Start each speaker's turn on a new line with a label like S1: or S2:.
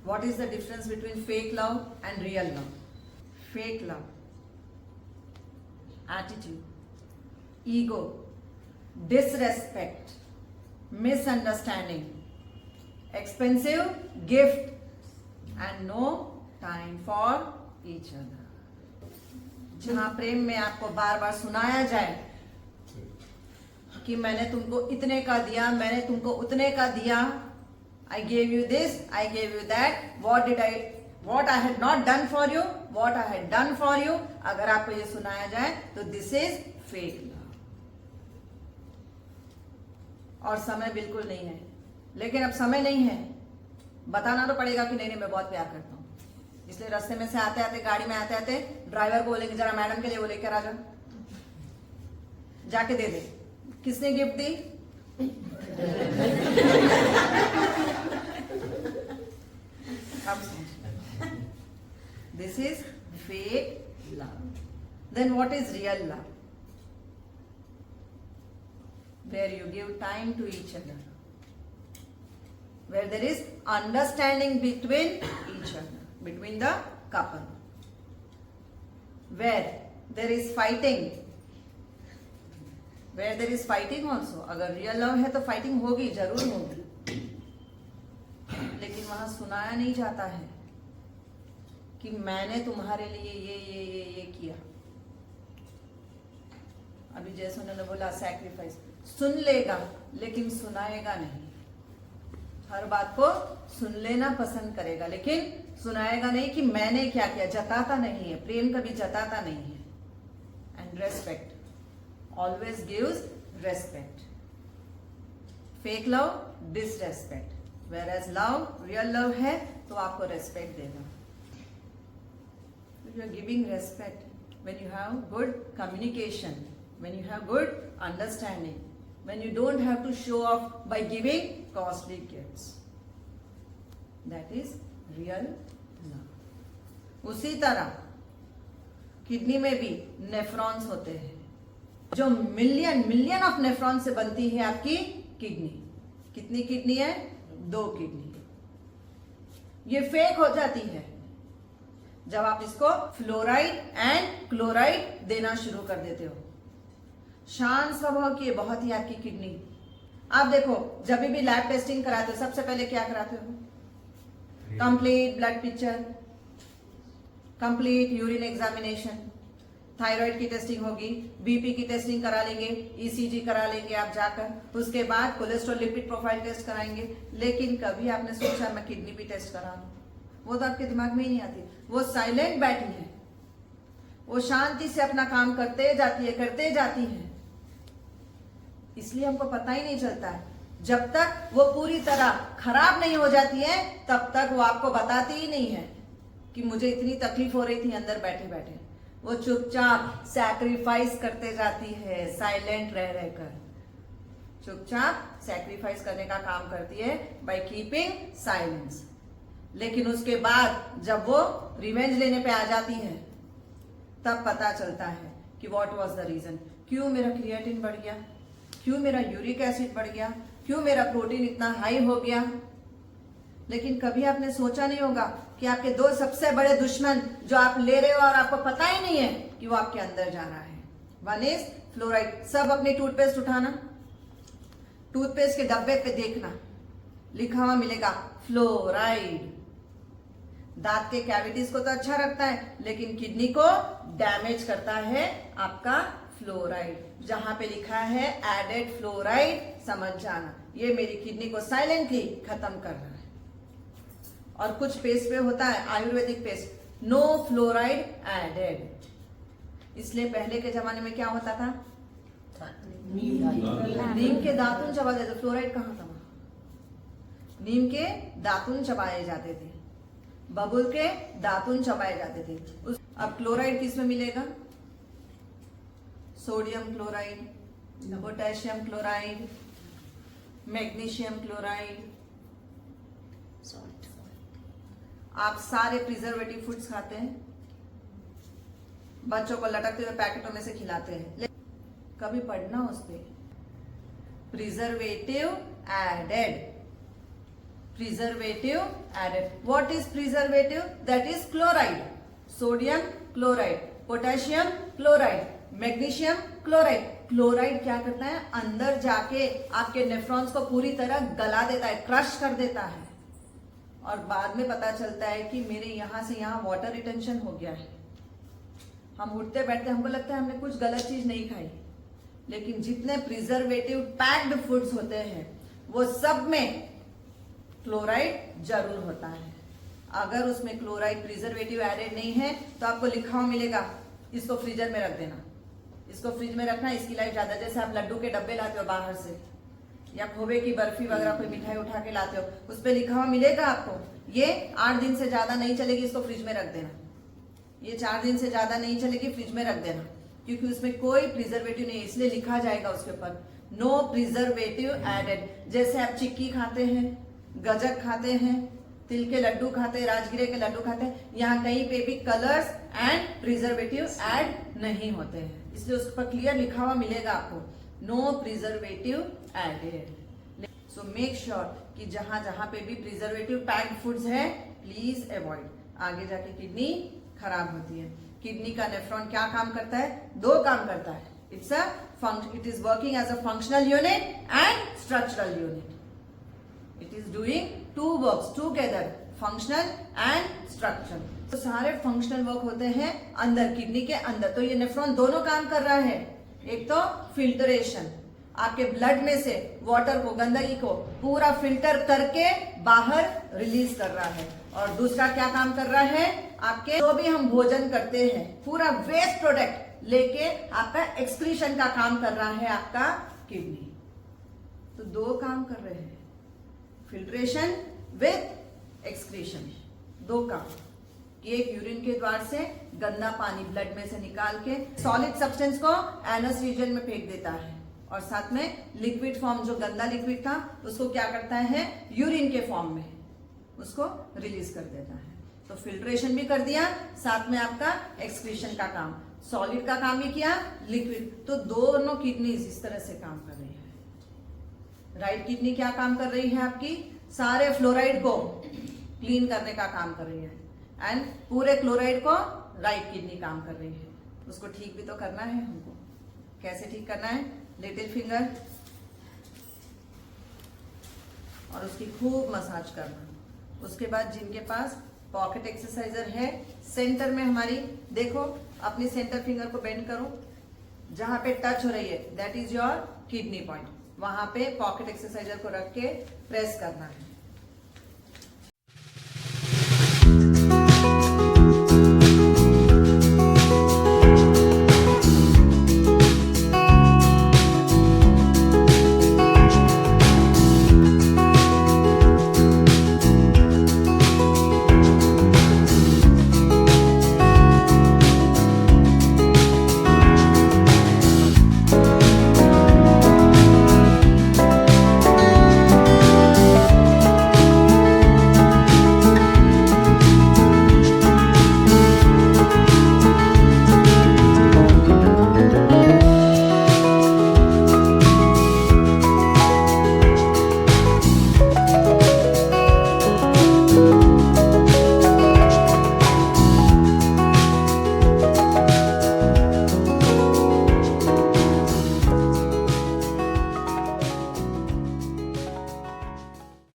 S1: What is the difference between fake love and real love? Fake love, attitude, ego, disrespect, misunderstanding, expensive gift, and no time for each other. जहां प्रेम में आपको बार बार सुनाया जाए कि मैंने तुमको इतने का दिया, मैंने तुमको उतने का दिया, I gave you this, I gave you that, what I had not done for you, what I had done for you, अगर आपको ये सुनाया जाए तो this is fake love. और समय बिल्कुल नहीं है, लेकिन अब समय नहीं है, बताना तो पड़ेगा कि नहीं मैं बहुत प्यार करता हूँ. इसलिए रास्ते में से आते आते, गाड़ी में आते आते ड्राइवर को बोलेंगे जरा मैडम के लिए वो लेकर आ जाओ, जाके दे दे. किसने gift the? This is fake love. Then what is real love? Where you give time to each other, where there is understanding between each other, between the couple, where there is fighting, where there is fighting also. अगर real love है तो fighting होगी, जरूर होगी, लेकिन वहां सुनाया नहीं जाता है कि मैंने तुम्हारे लिए ये किया. अभी जैसे उन्होंने बोला सैक्रिफाइस, सुन लेगा लेकिन सुनाएगा नहीं. हर बात को सुन लेना पसंद करेगा लेकिन सुनाएगा नहीं कि मैंने क्या किया. जताता नहीं है, प्रेम कभी जताता नहीं है. And respect, always gives respect. Fake love, disrespect. Whereas love, real love है तो आपको respect देगा. You are giving respect when you have good communication, when you have good understanding, when you don't have to show off by giving costly gifts. That is real love. उसी तरह kidney में भी nephrons होते हैं, जो million of nephron से बनती है आपकी किडनी. कितनी किडनी है? 2 किडनी. ये फेक हो जाती है जब आप इसको फ्लोराइड एंड क्लोराइड देना शुरू कर देते हो. शांत स्वभाव की बहुत ही आपकी किडनी. आप देखो जब भी लैब टेस्टिंग कराते हो सबसे पहले क्या कराते हो? Complete blood picture, complete urine examination, thyroid की टेस्टिंग होगी, बीपी की टेस्टिंग करा लेंगे, ईसीजी करा लेंगे आप जाकर, उसके बाद कोलेस्ट्रॉल लिपिड प्रोफाइल टेस्ट कराएंगे. लेकिन कभी आपने सोचा मैं किडनी भी टेस्ट करा लूं? वो तो आपके दिमाग में ही नहीं आती. वो साइलेंट बैठी है, वो शांति से अपना काम करते जाती है. इसलिए हमको पता ही नहीं चलता है. जब तक वो पूरी तरह खराब नहीं हो जाती है तब तक वो आपको बताती ही नहीं है कि मुझे इतनी तकलीफ हो रही थी अंदर बैठे बैठे. वो चुपचाप सैक्रिफाइस करते जाती है, साइलेंट रह रहकर चुपचाप सैक्रिफाइस करने का काम करती है बाय कीपिंग साइलेंस. लेकिन उसके बाद जब वो रिवेंज लेने पे आ जाती है तब पता चलता है कि व्हाट वाज द रीजन. क्यों मेरा क्रिएटिन बढ़ गया, क्यों मेरा यूरिक एसिड बढ़ गया, क्यों मेरा प्रोटीन इतना हाई हो गया. लेकिन कभी आपने सोचा नहीं होगा कि आपके 2 सबसे बड़े दुश्मन जो आप ले रहे हो और आपको पता ही नहीं है कि वो आपके अंदर जा रहा है. One is fluoride. सब अपनी टूथपेस्ट उठाना, टूथपेस्ट के डब्बे पे देखना, लिखा हुआ मिलेगा फ्लोराइड. दांत के कैविटीज को तो अच्छा रखता है लेकिन किडनी को डैमेज करता है आपका फ्लोराइड. जहां पे लिखा है एडेड फ्लोराइड, समझ जाना ये मेरी किडनी को साइलेंटली खत्म कर रहा है. और कुछ पेस्ट पे होता है Ayurvedic paste, no fluoride added. इसलिए पहले के जमाने में क्या होता था? नीम के दातुन चबा देते. फ्लोराइड कहाँ था? नीम के दातुन चबाए जाते थे, बबुल के दातुन चबाए जाते थे. अब क्लोराइड किस में मिलेगा? Sodium chloride, potassium chloride, magnesium chloride. आप सारे प्रिजर्वेटिव फूड्स खाते हैं, बच्चों को लटकते हुए पैकेटों में से खिलाते हैं. कभी पढ़ना उस पे preservative added. preservative added. What is preservative? That is chloride. Sodium chloride, potassium chloride, magnesium chloride. Chloride क्या करता है, अंदर जाके आपके नेफ्रॉन्स को पूरी तरह गला देता है, क्रश कर देता है, और बाद में पता चलता है कि मेरे यहां से यहां वाटर रिटेंशन हो गया है। हम उठते बैठते हमको लगता है हमने कुछ गलत चीज नहीं खाई, लेकिन जितने प्रिजर्वेटिव पैक्ड फूड्स होते हैं वो सब में क्लोराइड जरूर होता है। अगर उसमें क्लोराइड प्रिजर्वेटिव एडेड नहीं है तो आपको लिखा हुआ मिलेगा इसको फ्रीजर में रख देना, इसको फ्रिज में रखना, इसकी लाइफ ज्यादा। जैसे आप लड्डू के डब्बे लाते हो बाहर से या खोबे की बर्फी वगैरह कोई मिठाई उठा के लाते हो, उस पर लिखा हुआ मिलेगा आपको ये 8 दिन से ज्यादा नहीं चलेगी, इसको फ्रिज में रख देना। ये 4 दिन से ज्यादा नहीं चलेगी, फ्रिज में रख देना, क्योंकि उसमें कोई प्रिजर्वेटिव नहीं है, इसलिए लिखा जाएगा उसके ऊपर नो प्रिजर्वेटिव एडेड। जैसे आप चिक्की खाते हैं, गजक खाते हैं, तिल के लड्डू खाते हैं, राजगिरे के लड्डू खाते हैं, यहाँ कहीं पे भी कलर्स एंड प्रिजर्वेटिव ऐड नहीं होते हैं, इसलिए उस पर क्लियर लिखा हुआ मिलेगा आपको no preservative added. So make sure कि जहां जहां पे भी प्रिजर्वेटिव पैक्ड फूड्स है प्लीज अवॉइड। आगे जाके किडनी खराब होती है। किडनी का नेफ्रॉन क्या काम करता है? 2 काम करता है। It is working as a functional unit and structural unit. It is doing 2 works together, functional and structural. तो सारे फंक्शनल वर्क होते हैं अंदर, किडनी के अंदर। तो ये नेफ्रॉन दोनों काम कर रहा है, एक तो फिल्टरेशन, आपके ब्लड में से वाटर को, गंदगी को पूरा फिल्टर करके बाहर रिलीज कर रहा है, और दूसरा क्या काम कर रहा है, आपके जो भी हम भोजन करते हैं पूरा वेस्ट प्रोडक्ट लेके आपका एक्सक्रीशन का काम कर रहा है आपका किडनी। तो 2 काम कर रहे हैं, फिल्ट्रेशन विथ एक्सक्रीशन, 2 काम। एक यूरिन के द्वार से गंदा पानी ब्लड में से निकाल के सॉलिड सब्सटेंस को एनस रीजन में फेंक देता है, और साथ में लिक्विड फॉर्म जो गंदा लिक्विड था उसको क्या करता है, यूरिन के फॉर्म में उसको रिलीज कर देता है। तो फिल्ट्रेशन भी कर दिया, साथ में आपका एक्सक्रीशन का काम, सॉलिड का काम भी किया, लिक्विड। तो दोनों किडनीज इस तरह से काम कर रही है। राइट किडनी क्या काम कर रही है आपकी, सारे फ्लोराइड को क्लीन करने का काम कर रही है, एंड पूरे क्लोराइड को राइट किडनी काम कर रही है। उसको ठीक भी तो करना है हमको। कैसे ठीक करना है, लिटिल फिंगर और उसकी खूब मसाज करना। उसके बाद जिनके पास पॉकेट एक्सरसाइजर है, सेंटर में हमारी देखो, अपनी सेंटर फिंगर को बेंड करो, जहां पे टच हो रही है that is your kidney point, वहां पे पॉकेट एक्सरसाइजर को रख के प्रेस करना है।